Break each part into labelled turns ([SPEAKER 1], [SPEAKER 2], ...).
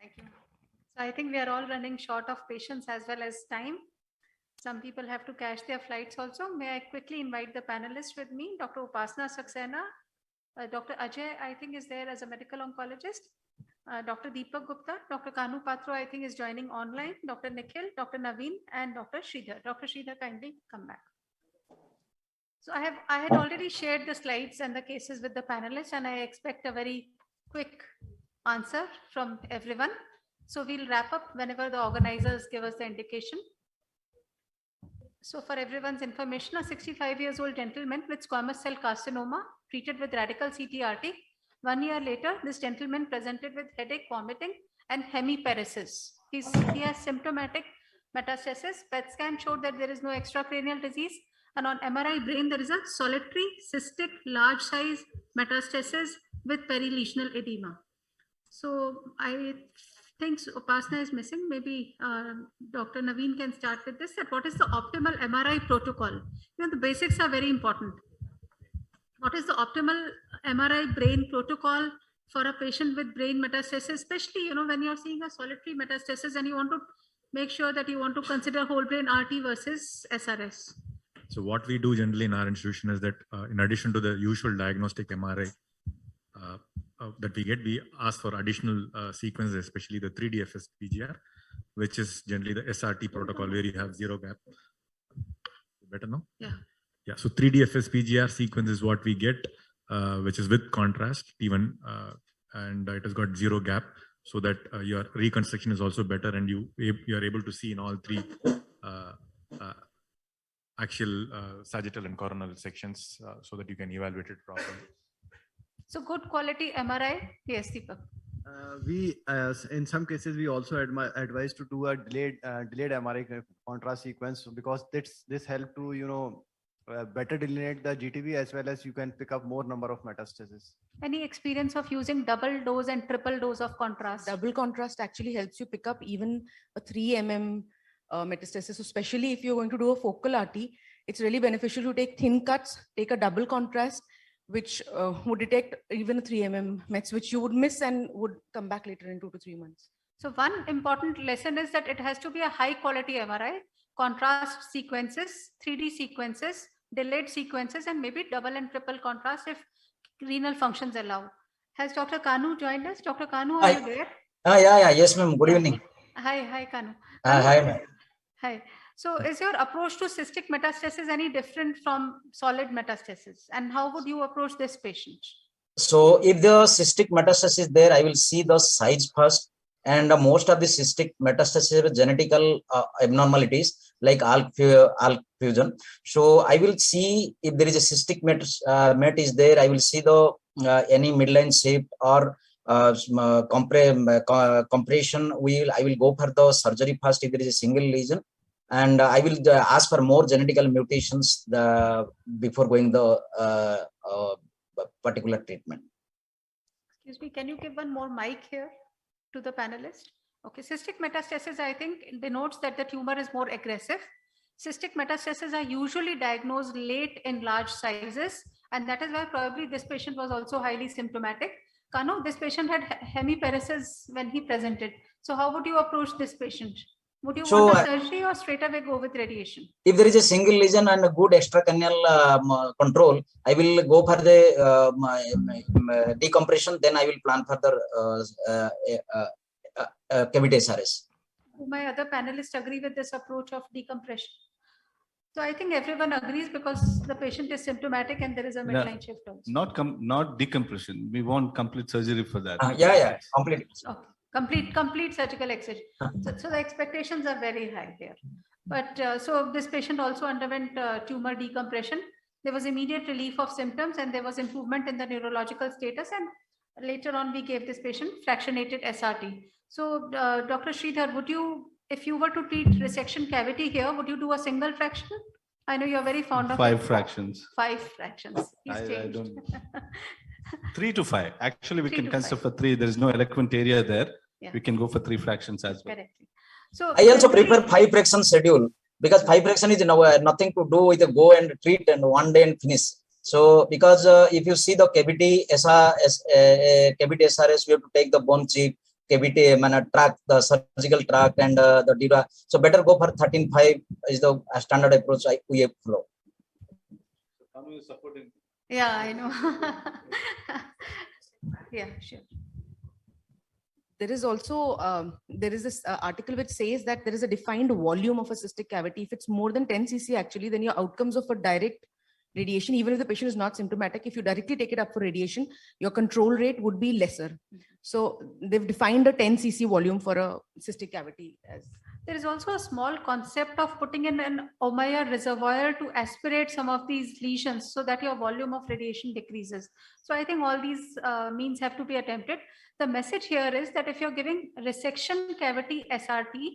[SPEAKER 1] Thank you. So I think we are all running short of patience as well as time. Some people have to catch their flights also. May I quickly invite the panelists with me, Dr. Upasana Saxena, Dr. Ajay, I think is there as a medical oncologist, Dr. Deepak Gupta, Dr. Kanu Patro, I think is joining online, Dr. Nikhil, Dr. Naveen, and Dr. Sridhar. Dr. Sridhar, kindly come back. So I had already shared the slides and the cases with the panelists, and I expect a very quick answer from everyone. So we'll wrap up whenever the organizers give us the indication. So for everyone's information, a 65-year-old gentleman with squamous cell carcinoma treated with radical CTRT. 1 year later, this gentleman presented with headache, vomiting, and hemiparesis. He has symptomatic metastasis. PET scan showed that there is no extracranial disease. And on MRI brain, there is a solitary, cystic, large size metastasis with perilesional edema. So I think Upasana is missing. Maybe Dr. Naveen can start with this. That what is the optimal MRI protocol? You know, the basics are very important. What is the optimal MRI brain protocol for a patient with brain metastasis, especially, you know, when you're seeing a solitary metastasis and you want to make sure that you want to consider whole brain RT versus SRS?
[SPEAKER 2] So what we do generally in our institution is that in addition to the usual diagnostic MRI that we get, we ask for additional sequences, especially the 3D-FS PGR, which is generally the SRT protocol where you have zero gap. Better now?
[SPEAKER 1] Yeah.
[SPEAKER 2] Yeah, so 3D-FS PGR sequence is what we get, which is with contrast T1, and it has got zero gap, so that your reconstruction is also better, and you are able to see in all three axial, sagittal, and coronal sections, so that you can evaluate it properly.
[SPEAKER 1] So good quality MRI. Yes, Deepak.
[SPEAKER 3] We in some cases we also advise to do a delayed MRI contrast sequence, because this help to, you know, better delineate the GTV, as well as you can pick up more number of metastases.
[SPEAKER 1] Any experience of using double dose and triple dose of contrast?
[SPEAKER 4] Double contrast actually helps you pick up even a 3 mm metastasis, especially if you're going to do a focal RT. It's really beneficial to take thin cuts, take a double contrast, which would detect even a 3 mm mets, which you would miss and would come back later in 2 to 3 months.
[SPEAKER 1] So one important lesson is that it has to be a high quality MRI, contrast sequences, 3D sequences, delayed sequences, and maybe double and triple contrast if renal functions allow. Has Dr. Kanu joined us? Dr. Kanu, are you there?
[SPEAKER 5] Yeah, yes, ma'am. Good evening.
[SPEAKER 1] Hi, Kanu.
[SPEAKER 5] Hi, ma'am.
[SPEAKER 1] Hi. So is your approach to cystic metastasis any different from solid metastasis? And how would you approach this patient?
[SPEAKER 5] So if the cystic metastasis is there, I will see the size first. And most of the cystic metastasis with genetical abnormalities like ALK fusion. So I will see if there is a cystic met is there. I will see the any midline shape or compression. I will go for the surgery first if there is a single lesion. And I will ask for more genetical mutations before going the particular treatment.
[SPEAKER 1] Excuse me, can you give one more mic here to the panelist? Okay, cystic metastasis, I think, denotes that the tumor is more aggressive. Cystic metastases are usually diagnosed late in large sizes, and that is why probably this patient was also highly symptomatic. Kanu, this patient had hemiparesis when he presented. So how would you approach this patient? Would you want a surgery or straight away go with radiation?
[SPEAKER 5] If there is a single lesion and a good extracranial control, I will go for the decompression. Then I will plan for the cavity SRS.
[SPEAKER 1] My other panelists agree with this approach of decompression. So I think everyone agrees because the patient is symptomatic and there is a midline shift also.
[SPEAKER 6] Not decompression. We want complete surgery for that.
[SPEAKER 5] Yeah, complete.
[SPEAKER 1] Okay. Complete surgical excision. So the expectations are very high here. But so this patient also underwent tumor decompression. There was immediate relief of symptoms and there was improvement in the neurological status. And later on, we gave this patient fractionated SRT. So Dr. Sridhar, would you, if you were to treat resection cavity here, would you do a single fraction? I know you're very fond of
[SPEAKER 6] 5 fractions.
[SPEAKER 1] 5 fractions.
[SPEAKER 6] I don't. 3 to 5. Actually, we can consider for 3. There is no eloquent area there. Yeah. We can go for 3 fractions as well.
[SPEAKER 1] Correctly. So
[SPEAKER 5] I also prefer 5 fraction schedule, because 5 fraction is nothing to do with the go and treat and one day and finish. So because if you see the cavity SRS, we have to take the bone chip, cavity, tract, the surgical tract and the dura. So better go for 13.5 is the standard approach we follow.
[SPEAKER 1] Yeah, I know. Yeah, sure.
[SPEAKER 4] There is also there is this article which says that there is a defined volume of a cystic cavity. If it's more than 10 cc actually, then your outcomes of a direct radiation, even if the patient is not symptomatic, if you directly take it up for radiation, your control rate would be lesser. So they've defined a 10 cc volume for a cystic cavity as.
[SPEAKER 1] There is also a small concept of putting in an Ommaya reservoir to aspirate some of these lesions so that your volume of radiation decreases. So I think all these means have to be attempted. The message here is that if you're giving resection cavity SRT,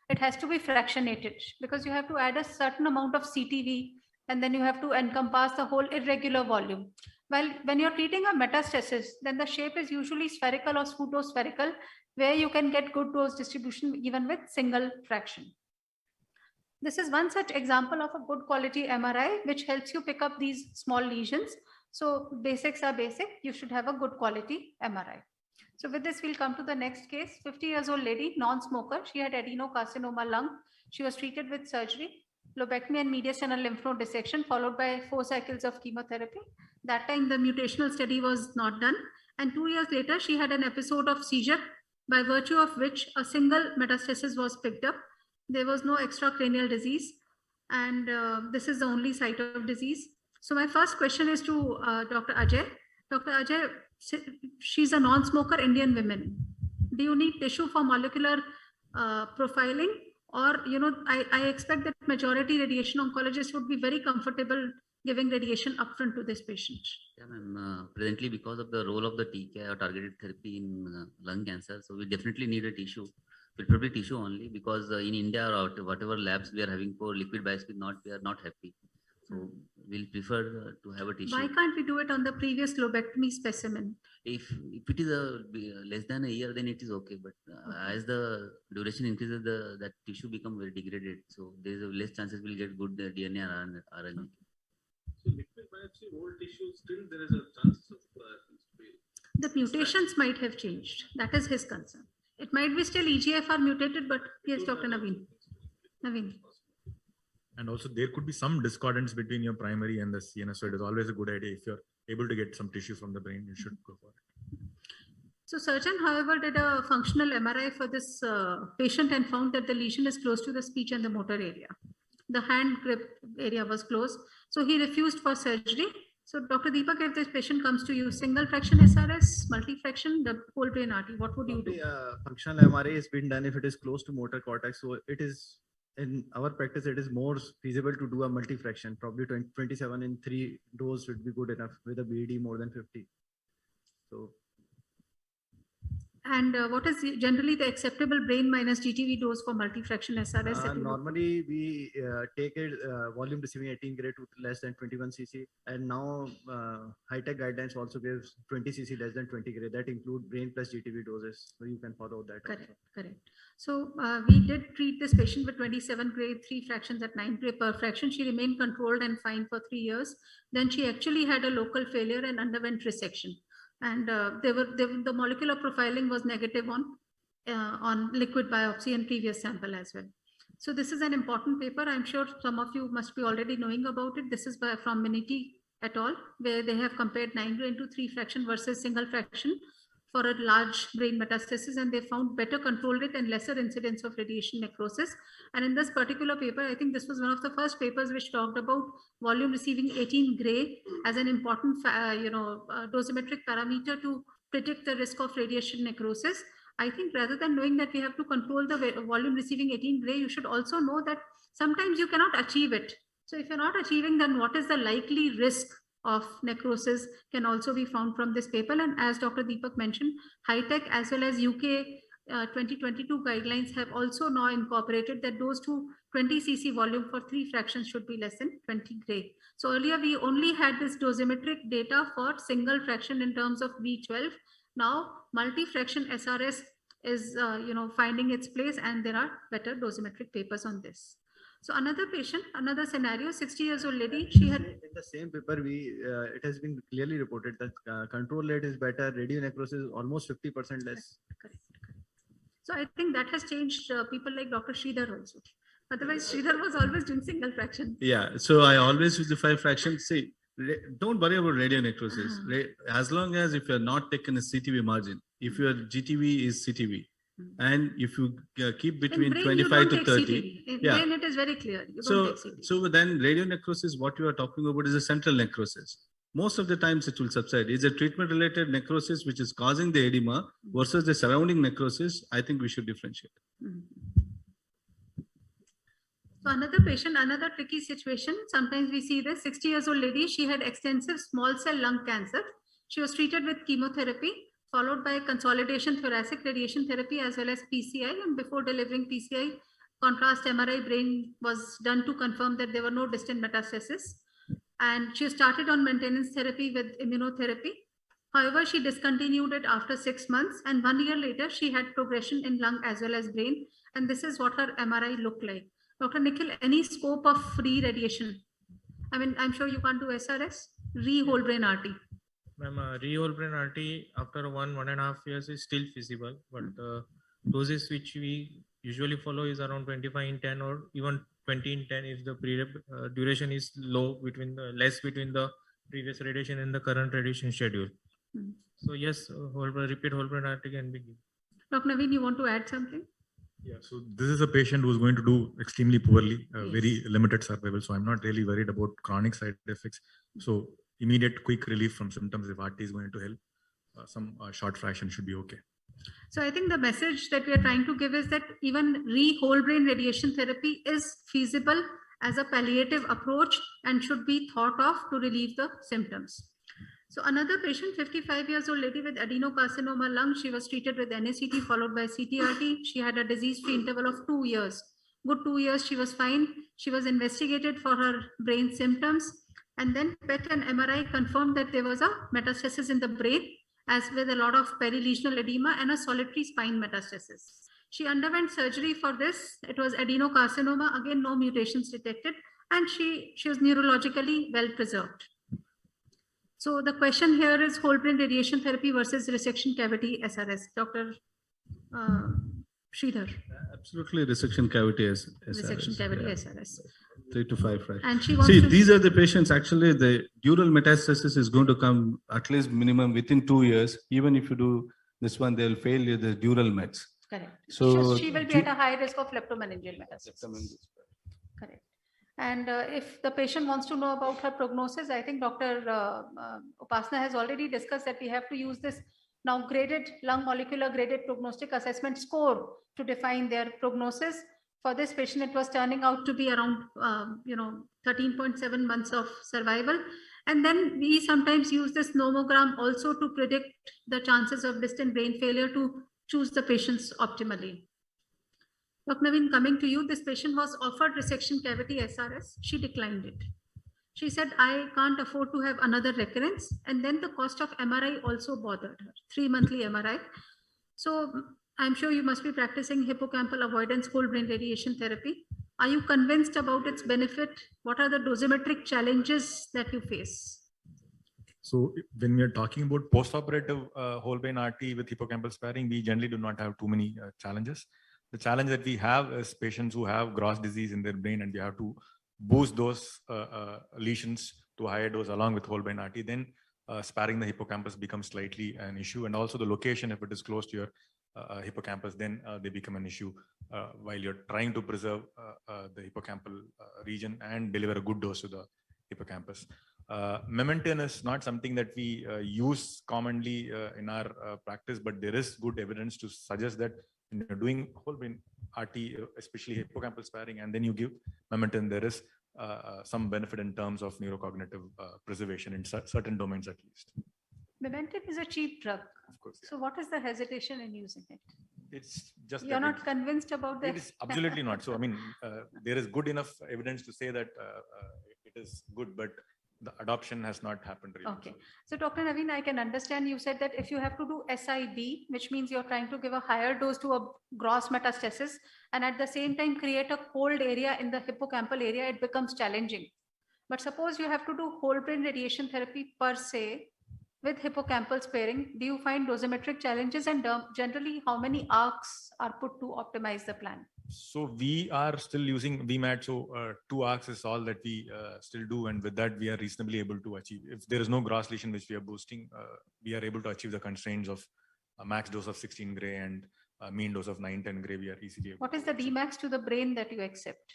[SPEAKER 1] it has to be fractionated because you have to add a certain amount of CTV and then you have to encompass the whole irregular volume. Well, when you're treating a metastasis, then the shape is usually spherical or pseudospherical, where you can get good dose distribution even with single fraction. This is one such example of a good quality MRI, which helps you pick up these small lesions. So basics are basic. You should have a good quality MRI. So with this, we'll come to the next case. 50 years old lady, non-smoker. She had adenocarcinoma lung. She was treated with surgery, lobectomy and mediastinal lymph node dissection, followed by 4 cycles of chemotherapy. That time, the mutational study was not done. And 2 years later, she had an episode of seizure, by virtue of which a single metastasis was picked up. There was no extracranial disease. And this is the only site of disease. So my first question is to Dr. Ajay. Dr. Ajay, she's a non-smoker Indian woman. Do you need tissue for molecular profiling? Or, I expect that majority radiation oncologists would be very comfortable giving radiation upfront to this patient.
[SPEAKER 7] Yeah, ma'am. Presently, because of the role of the TKI or targeted therapy in lung cancer, so we definitely need a tissue, preferably tissue only, because in India or whatever labs we are having for liquid biopsy, we are not happy. So we'll prefer to have a tissue.
[SPEAKER 1] Why can't we do it on the previous lobectomy specimen?
[SPEAKER 7] If it is less than a year, then it is okay. But as the duration increases, that tissue become very degraded. So there is a less chances we'll get good DNA or RNA.
[SPEAKER 6] So liquid biopsy, old tissue, still there is a chance of
[SPEAKER 1] the mutations might have changed. That is his concern. It might be still EGFR mutated, but yes, Dr. Naveen.
[SPEAKER 2] And also there could be some discordance between your primary and the CNS. So it is always a good idea if you're able to get some tissue from the brain, you should go for it.
[SPEAKER 1] So surgeon, however, did a functional MRI for this patient and found that the lesion is close to the speech and the motor area. The hand grip area was close. So he refused for surgery. So Dr. Deepak, if this patient comes to you, single fraction SRS, multi-fraction, the whole brain RT, what would you do?
[SPEAKER 3] Functional MRI has been done if it is close to motor cortex. So it is, in our practice, it is more feasible to do a multi-fraction. Probably 27 in 3 dose would be good enough with a BD more than 50. So.
[SPEAKER 1] And what is generally the acceptable brain minus GTV dose for multi-fraction SRS?
[SPEAKER 3] Normally, we take it volume receiving 18 gray to less than 21 cc. And now high-tech guidelines also gives 20 cc less than 20 gray. That include brain plus GTV doses. So you can follow that.
[SPEAKER 1] Correct. So we did treat this patient with 27 gray, 3 fractions at 9 gray per fraction. She remained controlled and fine for 3 years. Then she actually had a local failure and underwent resection. And the molecular profiling was negative on liquid biopsy and previous sample as well. So this is an important paper. I'm sure some of you must be already knowing about it. This is from Vineeta et al., where they have compared 9 gray into 3 fraction versus single fraction for a large brain metastasis, and they found better control rate and lesser incidence of radiation necrosis. And in this particular paper, I think this was one of the first papers which talked about volume receiving 18 gray as an important, dosimetric parameter to predict the risk of radiation necrosis. I think rather than knowing that we have to control the volume receiving 18 gray, you should also know that sometimes you cannot achieve it. So if you're not achieving, then what is the likely risk of necrosis can also be found from this paper. And as Dr. Deepak mentioned, high-tech as well as UK 2022 guidelines have also now incorporated that dose to 20 cc volume for 3 fractions should be less than 20 gray. So earlier we only had this dosimetric data for single fraction in terms of B12. Now multi-fraction SRS is finding its place, and there are better dosimetric papers on this. So another patient, another scenario, 60 years old lady, she had...
[SPEAKER 3] In the same paper, it has been clearly reported that control rate is better, radio necrosis is almost 50% less.
[SPEAKER 1] Correct. So I think that has changed people like Dr. Sridhar also. Otherwise, Sridhar was always doing single fraction.
[SPEAKER 6] Yeah, so I always use the 5 fractions. See, don't worry about radio necrosis. As long as if you're not taking a CTV margin, if your GTV is CTV, and if you keep between 25 to 30,
[SPEAKER 1] yeah, brain it is very clear. You
[SPEAKER 6] so
[SPEAKER 1] don't take CTV.
[SPEAKER 6] so then radio necrosis, what you are talking about is a central necrosis. Most of the times it will subside. It's a treatment related necrosis which is causing the edema versus the surrounding necrosis. I think we should differentiate.
[SPEAKER 1] So another patient, another tricky situation. Sometimes we see this 60 years old lady. She had extensive small cell lung cancer. She was treated with chemotherapy, followed by consolidation thoracic radiation therapy as well as PCI. And before delivering PCI, contrast MRI brain was done to confirm that there were no distant metastases. And she started on maintenance therapy with immunotherapy. However, she discontinued it after 6 months, and 1 year later, she had progression in lung as well as brain. And this is what her MRI looked like. Dr. Nikhil, any scope of re-radiation? I mean, I'm sure you can't do SRS, re-whole brain RT.
[SPEAKER 8] Ma'am, re-whole brain RT after 1.5 years is still feasible, but the doses which we usually follow is around 25/10 or even 20/10 if the duration is low less between the previous radiation and the current radiation schedule. So yes, repeat whole brain RT can be given.
[SPEAKER 1] Dr. Naveen, you want to add something?
[SPEAKER 2] Yeah, so this is a patient who's going to do extremely poorly, very limited survival. So I'm not really worried about chronic side effects. So immediate quick relief from symptoms, if RT is going to help, some short fraction should be okay.
[SPEAKER 1] So I think the message that we are trying to give is that even whole brain radiation therapy is feasible as a palliative approach and should be thought of to relieve the symptoms. So another patient, 55 years old lady with adenocarcinoma lung, she was treated with NACT followed by CTRT. She had a disease-free interval of 2 years. Good 2 years, she was fine. She was investigated for her brain symptoms. And then PET and MRI confirmed that there was a metastasis in the brain, as with a lot of perilesional edema and a solitary spine metastasis. She underwent surgery for this. It was adenocarcinoma, again, no mutations detected. And she was neurologically well preserved. So the question here is whole brain radiation therapy versus resection cavity SRS. Dr. Sridhar.
[SPEAKER 6] Absolutely, resection cavity SRS.
[SPEAKER 1] Resection cavity SRS.
[SPEAKER 6] 3 to 5 fractions.
[SPEAKER 1] And she wants
[SPEAKER 6] See, these are the patients, actually, the dural metastasis is going to come at least minimum within 2 years. Even if you do this one, they'll fail the dural mets.
[SPEAKER 1] Correct.
[SPEAKER 6] So
[SPEAKER 1] she will be at a high risk of leptomeningeal metastasis. Correct. And if the patient wants to know about her prognosis, I think Dr. Upasna has already discussed that we have to use this now graded lung molecular graded prognostic assessment score to define their prognosis. For this patient, it was turning out to be around 13.7 months of survival. And then we sometimes use this nomogram also to predict the chances of distant brain failure to choose the patients optimally. Dr. Naveen, coming to you, this patient was offered resection cavity SRS. She declined it. She said, I can't afford to have another recurrence. And then the cost of MRI also bothered her, 3 monthly MRI. So I'm sure you must be practicing hippocampal avoidance whole brain radiation therapy. Are you convinced about its benefit? What are the dosimetric challenges that you face?
[SPEAKER 2] So when we are talking about post-operative whole brain RT with hippocampal sparing, we generally do not have too many challenges. The challenge that we have is patients who have gross disease in their brain, and we have to boost those lesions to a higher dose along with whole brain RT. Then sparing the hippocampus becomes slightly an issue, and also the location, if it is close to your hippocampus, then they become an issue while you're trying to preserve the hippocampal region and deliver a good dose to the hippocampus. Memantine is not something that we use commonly in our practice, but there is good evidence to suggest that when you're doing whole brain RT, especially hippocampal sparing, and then you give memantine, there is some benefit in terms of neurocognitive preservation in certain domains at least.
[SPEAKER 1] Memantine is a cheap drug.
[SPEAKER 2] Of course.
[SPEAKER 1] So what is the hesitation in using it?
[SPEAKER 2] It's just
[SPEAKER 1] you're not convinced about that.
[SPEAKER 2] It is absolutely not. So I mean, there is good enough evidence to say that it is good, but the adoption has not happened really.
[SPEAKER 1] Okay. So Dr. Naveen, I can understand you said that if you have to do SIB, which means you're trying to give a higher dose to a gross metastasis and at the same time create a cold area in the hippocampal area, it becomes challenging. But suppose you have to do whole brain radiation therapy per se, with hippocampal sparing, do you find dosimetric challenges, and generally how many arcs are put to optimize the plan?
[SPEAKER 2] So we are still using VMAT. So 2 arcs is all that we still do. And with that, we are reasonably able to achieve. If there is no gross lesion which we are boosting, we are able to achieve the constraints of a max dose of 16 gray and a mean dose of 9-10 gray. We are easily able.
[SPEAKER 1] What is the Dmax to the brain that you accept?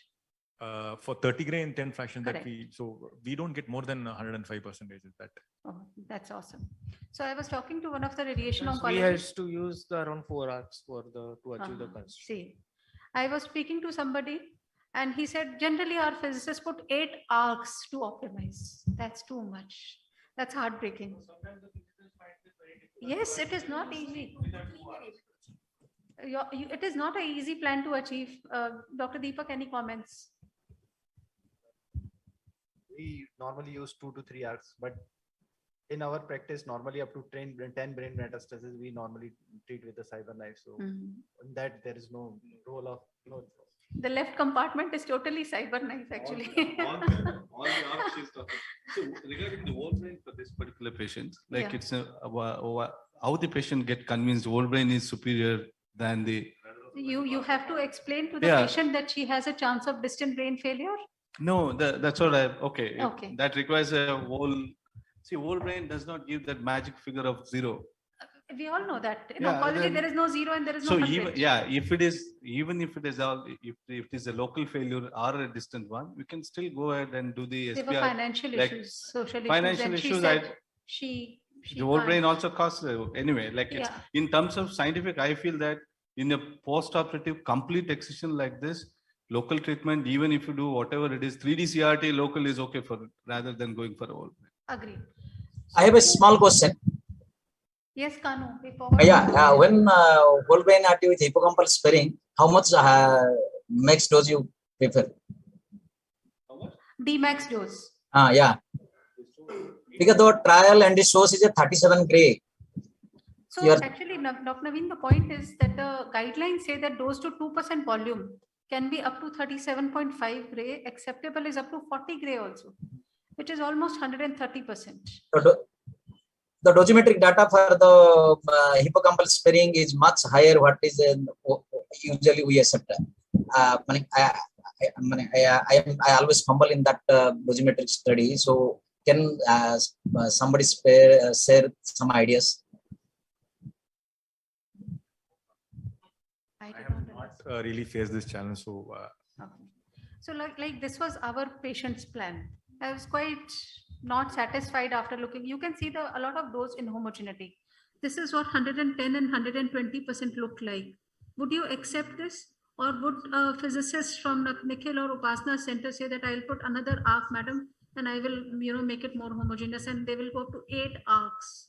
[SPEAKER 2] For 30 gray in 10 fraction
[SPEAKER 1] Correct.
[SPEAKER 2] so we don't get more than 105%. Is that?
[SPEAKER 1] Oh, that's awesome. So I was talking to one of the radiation
[SPEAKER 8] We
[SPEAKER 1] oncologists.
[SPEAKER 8] has to use the around 4 arcs to achieve the constraint.
[SPEAKER 1] See, I was speaking to somebody and he said, generally our physicists put 8 arcs to optimize. That's too much. That's heartbreaking. Yes, it is not easy. It is not an easy plan to achieve. Dr. Deepak, any comments?
[SPEAKER 3] We normally use 2 to 3 arcs, but in our practice, normally up to 10 brain metastases, we normally treat with the cyber knife. So in that there is no role of,
[SPEAKER 1] The left compartment is totally cyber knife actually.
[SPEAKER 6] All the arcs she's talking. So regarding the whole brain for this particular patient, like
[SPEAKER 1] Yeah.
[SPEAKER 6] it's how the patient get convinced whole brain is superior than the.
[SPEAKER 1] You have to explain to the
[SPEAKER 6] Yeah.
[SPEAKER 1] patient that she has a chance of distant brain failure.
[SPEAKER 6] No, that's what okay.
[SPEAKER 1] Okay.
[SPEAKER 6] That requires a whole. See, whole brain does not give that magic figure of 0.
[SPEAKER 1] We all know that. In
[SPEAKER 6] Yeah,
[SPEAKER 1] oncology,
[SPEAKER 6] then-
[SPEAKER 1] there is no 0 and there is
[SPEAKER 6] So
[SPEAKER 1] no 100.
[SPEAKER 6] if it is all, if it is a local failure or a distant one, we can still go ahead and do the
[SPEAKER 1] There were
[SPEAKER 6] SBR.
[SPEAKER 1] financial
[SPEAKER 6] like
[SPEAKER 1] issues, social
[SPEAKER 6] financial
[SPEAKER 1] issues.
[SPEAKER 6] issues,
[SPEAKER 1] And she
[SPEAKER 6] The whole
[SPEAKER 1] can't.
[SPEAKER 6] brain also costs anyway. Like it's
[SPEAKER 1] Yeah.
[SPEAKER 6] in terms of scientific, I feel that in a post-operative complete excision like this, local treatment, even if you do whatever it is, 3D CRT local is okay for it rather than going for a whole brain.
[SPEAKER 1] Agreed.
[SPEAKER 5] I have a small question.
[SPEAKER 1] Yes, Kanu. we forward-
[SPEAKER 5] When whole brain RT with hippocampal sparing, how much max dose you prefer?
[SPEAKER 1] Dmax dose.
[SPEAKER 5] Yeah. Because the trial and the source is a 37 gray.
[SPEAKER 1] So
[SPEAKER 5] Yes.
[SPEAKER 1] actually, Dr. Naveen, the point is that the guidelines say that dose to 2% volume can be up to 37.5 gray. Acceptable is up to 40 gray also, which is almost 130%.
[SPEAKER 5] The dosimetric data for the hippocampal sparing is much higher. What is usually we accept. I always fumble in that dosimetric study. So can somebody share some ideas?
[SPEAKER 1] I
[SPEAKER 2] I
[SPEAKER 1] did
[SPEAKER 2] have
[SPEAKER 1] not
[SPEAKER 2] not
[SPEAKER 1] understand.
[SPEAKER 2] really faced this challenge. So
[SPEAKER 1] Okay. So like this was our patient's plan. I was quite not satisfied after looking. You can see a lot of dose inhomogeneity. This is what 110 and 120% look like. Would you accept this? Or would a physicist from Nikhil or Upasana Center say that I'll put another arc, madam, and I will make it more homogeneous, and they will go up to 8 arcs?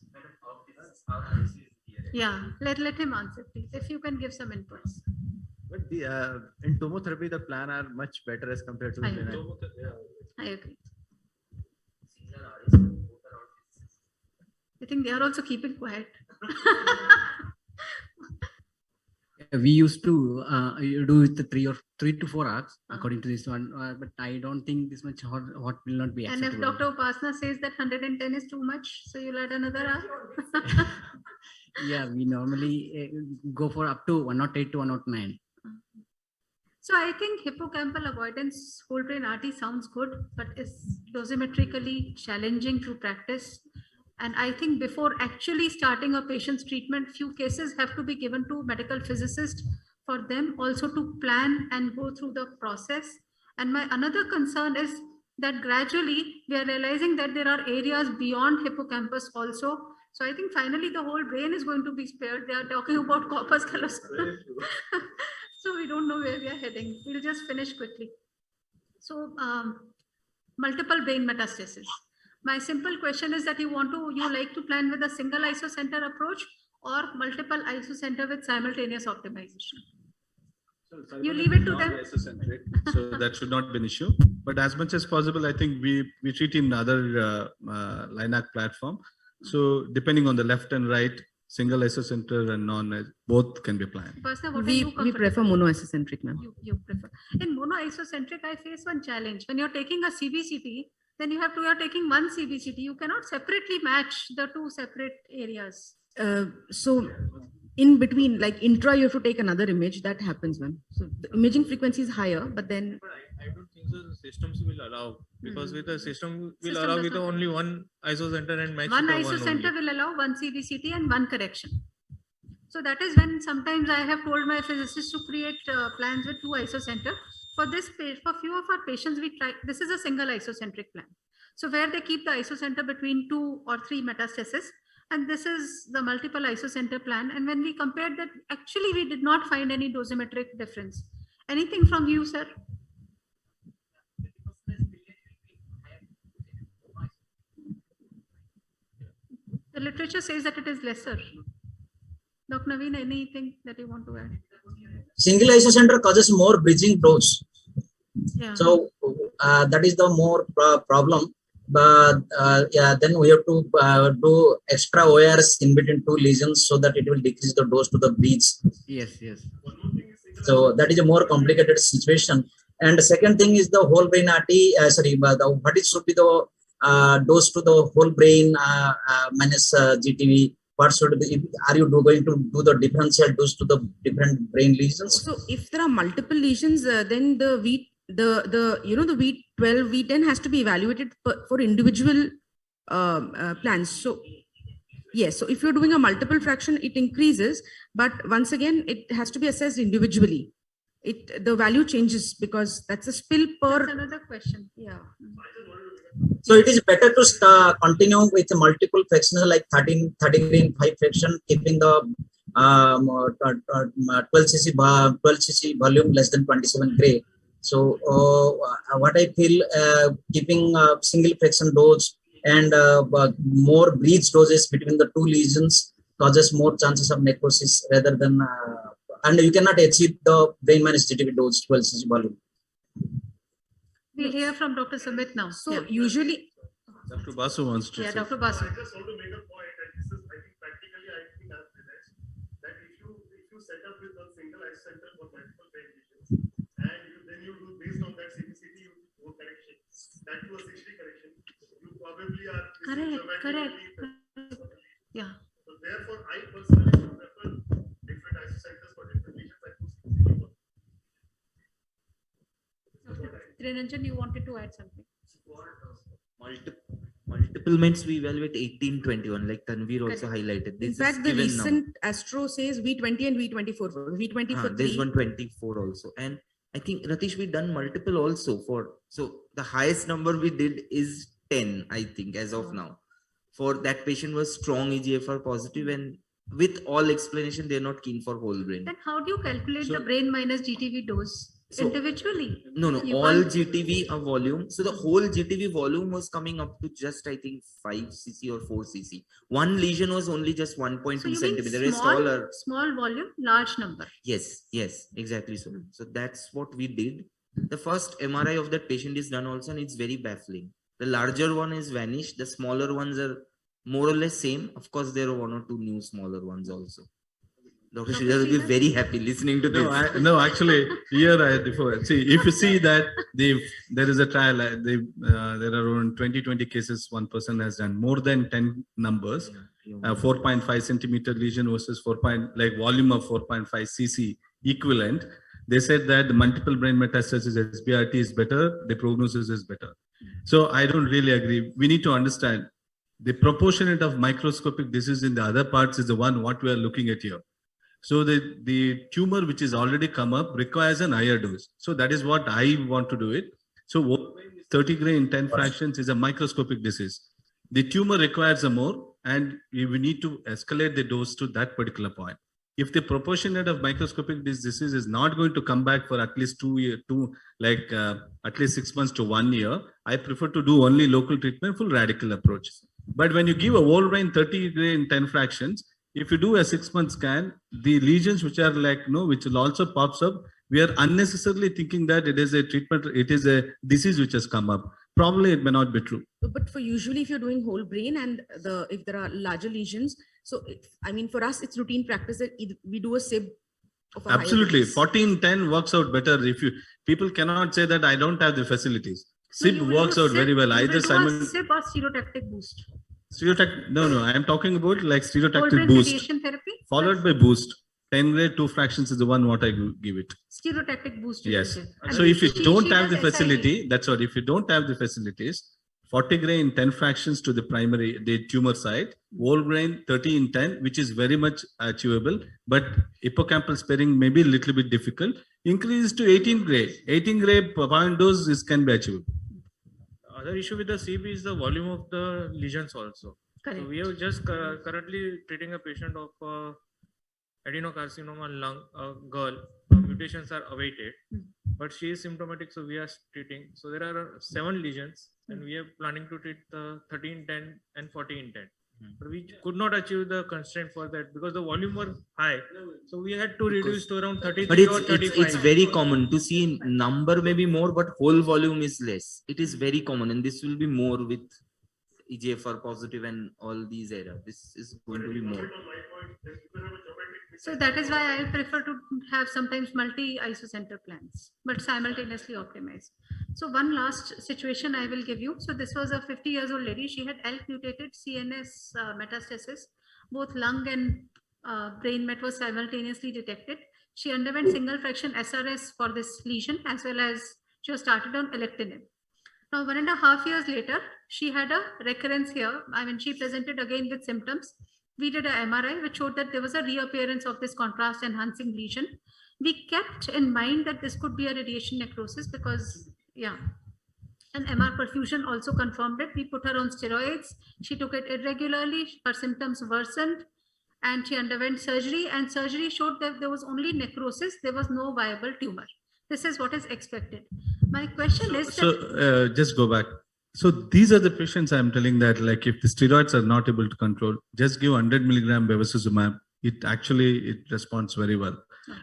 [SPEAKER 1] Yeah, let him answer, please, if you can give some inputs.
[SPEAKER 3] but in tomotherapy, the plan are much better as compared to
[SPEAKER 1] I
[SPEAKER 3] the
[SPEAKER 1] agree. I agree. I think they are also keeping quiet.
[SPEAKER 9] We used to do with the 3 to 4 arcs according to this one, but I don't think this much hot will not be
[SPEAKER 1] And if
[SPEAKER 9] acceptable.
[SPEAKER 1] Dr. Upasana says that 110 is too much, so you'll add another arc.
[SPEAKER 9] Yeah, we normally go for up to 108 to 109.
[SPEAKER 1] So I think hippocampal avoidance whole brain RT sounds good, but is dosimetrically challenging to practice. And I think before actually starting a patient's treatment, few cases have to be given to medical physicists for them also to plan and go through the process. And my another concern is that gradually we are realizing that there are areas beyond hippocampus also. So I think finally the whole brain is going to be spared. They are talking about corpus callosum. So we don't know where we are heading. We'll just finish quickly. So multiple brain metastasis. My simple question is that you like to plan with a single isocenter approach or multiple isocenter with simultaneous optimization? You leave it to them.
[SPEAKER 6] Isocentric, so that should not be an issue. But as much as possible, I think we treat in other LINAC platform. So depending on the left and right, single isocenter and non, both can be planned.
[SPEAKER 1] Upasana, what are
[SPEAKER 4] We
[SPEAKER 1] you
[SPEAKER 4] prefer
[SPEAKER 1] comfortable?
[SPEAKER 4] monoisocentric, ma'am.
[SPEAKER 1] You prefer. In monoisocentric, I face one challenge. When you're taking a CBCT, then you are taking one CBCT. You cannot separately match the two separate areas.
[SPEAKER 4] So in between, like intra, you have to take another image. That happens, ma'am. So the imaging frequency is higher, but then
[SPEAKER 8] I don't think so. The systems will allow, because with the system will
[SPEAKER 1] System
[SPEAKER 8] allow
[SPEAKER 1] does
[SPEAKER 8] with
[SPEAKER 1] not
[SPEAKER 8] only one ISO center and match
[SPEAKER 1] one
[SPEAKER 8] the
[SPEAKER 1] ISO
[SPEAKER 8] one
[SPEAKER 1] center
[SPEAKER 8] only.
[SPEAKER 1] will allow one CBCT and one correction. So that is when sometimes I have told my physicists to create plans with two ISO center. For this, for few of our patients, we try. This is a single isocentric plan. So where they keep the ISO center between 2 or 3 metastases, and this is the multiple ISO center plan. And when we compared that, actually we did not find any dosimetric difference. Anything from you, sir? The literature says that it is lesser. Dr. Naveen, anything that you want to add?
[SPEAKER 5] Single isocenter causes more bridging dose.
[SPEAKER 1] Yeah.
[SPEAKER 5] So that is the more problem. But yeah, then we have to do extra ORs in between two lesions so that it will decrease the dose to the bridge.
[SPEAKER 9] Yes, yes.
[SPEAKER 5] So that is a more complicated situation. And the second thing is the whole brain RT. What is should be the dose to the whole brain minus GTV? What should be? Are you going to do the differential dose to the different brain lesions?
[SPEAKER 4] so if there are multiple lesions, then the the V12, V10 has to be evaluated for individual plans. So yes, so if you're doing a multiple fraction, it increases, but once again, it has to be assessed individually. The value changes because that's a spill per.
[SPEAKER 1] That's another question. Yeah.
[SPEAKER 5] So it is better to continue with multiple fractions like 13 grain 5 fraction, keeping the 12 cc volume less than 27 gray. So what I feel, keeping single fraction dose and more breach doses between the two lesions causes more chances of necrosis rather than, and you cannot achieve the brain minus GTV dose 12 cc volume.
[SPEAKER 1] We'll hear from Dr. Sumit now.
[SPEAKER 4] So usually,
[SPEAKER 6] Dr. Basu wants to
[SPEAKER 1] yeah,
[SPEAKER 6] say.
[SPEAKER 1] Dr. Basu.
[SPEAKER 10] I just want to make a point, and this is, I think, practically, I think I've realized that if you set up with a single eye center for multiple brain lesions, and then you do based on that CBCT, you do correction, that to a 60 correction, you probably are
[SPEAKER 1] Correct. Yeah.
[SPEAKER 10] So therefore, I personally would prefer different ISO centers for different lesions and do CBCT.
[SPEAKER 1] Ranjan, you wanted to add something?
[SPEAKER 11] Multiple means we evaluate 1821, like Tanvir also highlighted.
[SPEAKER 4] in
[SPEAKER 11] This
[SPEAKER 4] fact,
[SPEAKER 11] is
[SPEAKER 4] the
[SPEAKER 11] given
[SPEAKER 4] recent Astro says V20 and V24. V20 for
[SPEAKER 11] there's
[SPEAKER 4] 3.
[SPEAKER 11] 124 also. And I think, Ratish, we done multiple also for, so the highest number we did is 10, I think, as of now. For that patient was strong EGFR positive, and with all explanation, they're not keen for whole brain.
[SPEAKER 1] Then how do you calculate
[SPEAKER 11] So-
[SPEAKER 1] the brain minus GTV dose?
[SPEAKER 11] So-
[SPEAKER 1] Individually?
[SPEAKER 11] No,
[SPEAKER 1] You
[SPEAKER 11] all
[SPEAKER 1] can't-
[SPEAKER 11] GTV a volume. So the whole GTV volume was coming up to just, I think, 5 cc or 4 cc. One lesion was only just 1.2
[SPEAKER 1] So you mean
[SPEAKER 11] centimeter. The rest all are.
[SPEAKER 1] small volume, large number.
[SPEAKER 11] Yes, exactly so. So that's what we did. The first MRI of that patient is done also, and it's very baffling. The larger one is vanished. The smaller ones are more or less same. Of course, there are 1 or 2 new smaller ones also. Dr. Sridhar will be very happy listening to this.
[SPEAKER 6] No, actually, here I differ. See, if you see that there is a trial, there are around 20 cases. One person has done more than 10 numbers, 4.5 centimeter lesion versus like volume of 4.5 cc equivalent. They said that the multiple brain metastasis Sbrt is better, the prognosis is better. So I don't really agree. We need to understand the proportionate of microscopic disease in the other parts is the one what we are looking at here. So the tumor which is already come up requires an higher dose. So that is what I want to do it. So 30 gray in 10 fractions is a microscopic disease. The tumor requires a more, and we need to escalate the dose to that particular point. If the proportionate of microscopic disease is not going to come back for at least at least 6 months to 1 year, I prefer to do only local treatment, full radical approach. But when you give a whole brain 30 gray in 10 fractions, if you do a 6-month scan, the lesions which are which will also pops up, we are unnecessarily thinking that it is a treatment, it is a disease which has come up. Probably it may not be true.
[SPEAKER 4] But for usually if you're doing whole brain and if there are larger lesions, so I mean, for us, it's routine practice that we do a SIB of a
[SPEAKER 6] Absolutely.
[SPEAKER 4] higher dose.
[SPEAKER 6] 14-10 works out better. If people cannot say that I don't have the facilities. SIB
[SPEAKER 1] you will
[SPEAKER 6] works
[SPEAKER 1] do
[SPEAKER 6] out very
[SPEAKER 1] SIB,
[SPEAKER 6] well.
[SPEAKER 1] you
[SPEAKER 6] Either
[SPEAKER 1] will do a
[SPEAKER 6] Simon
[SPEAKER 1] SIB or stereotactic boost.
[SPEAKER 6] no, I am talking about like
[SPEAKER 1] Whole
[SPEAKER 6] stereotactic
[SPEAKER 1] brain
[SPEAKER 6] boost
[SPEAKER 1] radiation therapy
[SPEAKER 6] followed by boost. 10 grade 2 fractions is the one what I give it.
[SPEAKER 1] stereotactic boost. You will
[SPEAKER 6] Yes.
[SPEAKER 1] give. And
[SPEAKER 6] So if you
[SPEAKER 1] she
[SPEAKER 6] don't have
[SPEAKER 1] does
[SPEAKER 6] the
[SPEAKER 1] SIV.
[SPEAKER 6] facility, that's what. If you don't have the facilities, 40 grain in 10 fractions to the primary, the tumor site, whole grain 30 in 10, which is very much achievable, but hippocampal sparing may be a little bit difficult. Increase to 18 gray. 18 gray point dose is can be achievable.
[SPEAKER 8] Other issue with the CB is the volume of the lesions also.
[SPEAKER 1] Correct.
[SPEAKER 8] So we are just currently treating a patient of adenocarcinoma lung, girl. Mutations are awaited, but she is symptomatic, so we are treating. So there are 7 lesions, and we are planning to treat the 13, 10, and 14, 10. But we could not achieve the constraint for that because the volume was high. So we had to reduce to around 33
[SPEAKER 11] But
[SPEAKER 8] or 35.
[SPEAKER 11] it's very common to see number maybe more, but whole volume is less. It is very common, and this will be more with EGFR positive and all these areas. This is going to be more.
[SPEAKER 1] So that is why I prefer to have sometimes multi-ISO center plans, but simultaneously optimized. So one last situation I will give you. So this was a 50 years old lady. She had ALK mutated CNS metastasis, both lung and brain met was simultaneously detected. She underwent single fraction SRS for this lesion, as well as she was started on alectinib. Now 1.5 years later, she had a recurrence here. I mean, she presented again with symptoms. We did an MRI which showed that there was a reappearance of this contrast enhancing lesion. We kept in mind that this could be a radiation necrosis because, yeah, and MR perfusion also confirmed it. We put her on steroids. She took it irregularly. Her symptoms worsened and she underwent surgery, and surgery showed that there was only necrosis. There was no viable tumor. This is what is expected. My question is
[SPEAKER 6] Just go back. So these are the patients I'm telling that, like, if the steroids are not able to control, just give 100 milligram bevacizumab. It responds very well.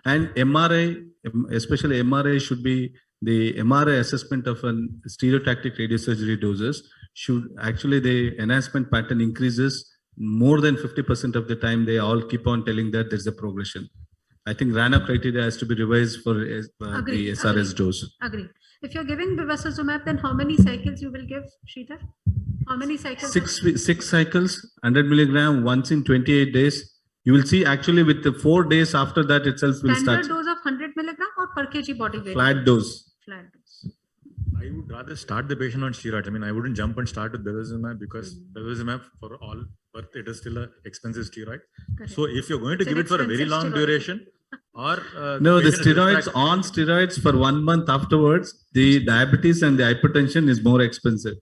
[SPEAKER 6] And MRI, especially MRI, should be the MRI assessment of a stereotactic radiosurgery doses. Should actually the enhancement pattern increases more than 50% of the time. They all keep on telling that there's a progression. I think RANA criteria has to be revised for the SRS dose.
[SPEAKER 1] Agree. If you're giving bevacizumab, then how many cycles you will give, Sridhar? How many cycles?
[SPEAKER 6] 6 cycles, 100 milligram once in 28 days. You will see actually with the 4 days after that itself will start.
[SPEAKER 1] Standard dose of 100 milligram or per kg body weight?
[SPEAKER 6] Flat dose.
[SPEAKER 1] Flat dose.
[SPEAKER 2] I would rather start the patient on steroids. I mean, I wouldn't jump and start with bevacizumab because bevacizumab for all, but it is still an expensive steroid.
[SPEAKER 1] Correct.
[SPEAKER 2] So if you're going to give it for a very long duration, or
[SPEAKER 6] no, the steroids on steroids for 1 month afterwards, the diabetes and the hypertension is more expensive.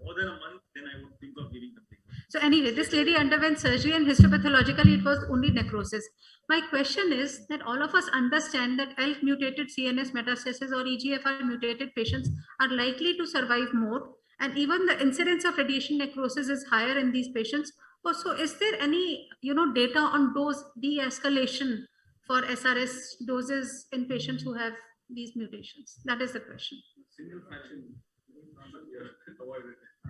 [SPEAKER 2] More than a month, then I would think of giving something.
[SPEAKER 1] So anyway, this lady underwent surgery and histopathologically it was only necrosis. My question is that all of us understand that ALK mutated CNS metastasis or EGFR mutated patients are likely to survive more, and even the incidence of radiation necrosis is higher in these patients. Also, is there any data on dose de-escalation for SRS doses in patients who have these mutations? That is the question.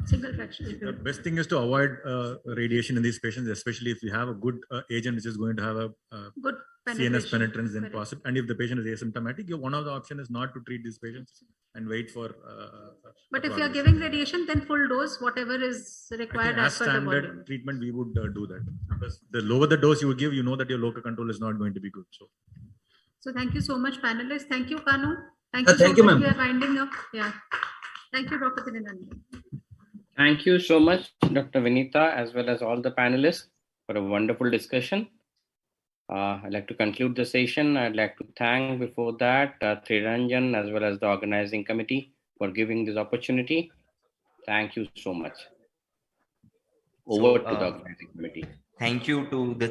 [SPEAKER 1] Single fraction.
[SPEAKER 2] The best thing is to avoid radiation in these patients, especially if you have a good agent which is going to have a
[SPEAKER 1] good
[SPEAKER 2] CNS penetrance, then
[SPEAKER 1] Correct.
[SPEAKER 2] possible. And if the patient is asymptomatic, one of the options is not to treat these patients and wait for.
[SPEAKER 1] But if you are giving radiation, then full dose, whatever is required as per the
[SPEAKER 2] standard
[SPEAKER 1] volume.
[SPEAKER 2] treatment, we would do that. Because the lower the dose you would give, you know that your local control is not going to be good.
[SPEAKER 1] So thank you so much, panelists. Thank you, Kanu. Thank
[SPEAKER 5] Thank
[SPEAKER 1] you
[SPEAKER 5] you,
[SPEAKER 1] so much.
[SPEAKER 5] ma'am.
[SPEAKER 1] We are winding up. Yeah. Thank you, Dr. Thirinanjan.
[SPEAKER 12] Thank you so much, Dr. Vineeta, as well as all the panelists for a wonderful discussion. I'd like to conclude the session. I'd like to thank before that Thirinanjan as well as the organizing committee for giving this opportunity. Thank you so much. Over to the organizing committee.
[SPEAKER 11] Thank you to the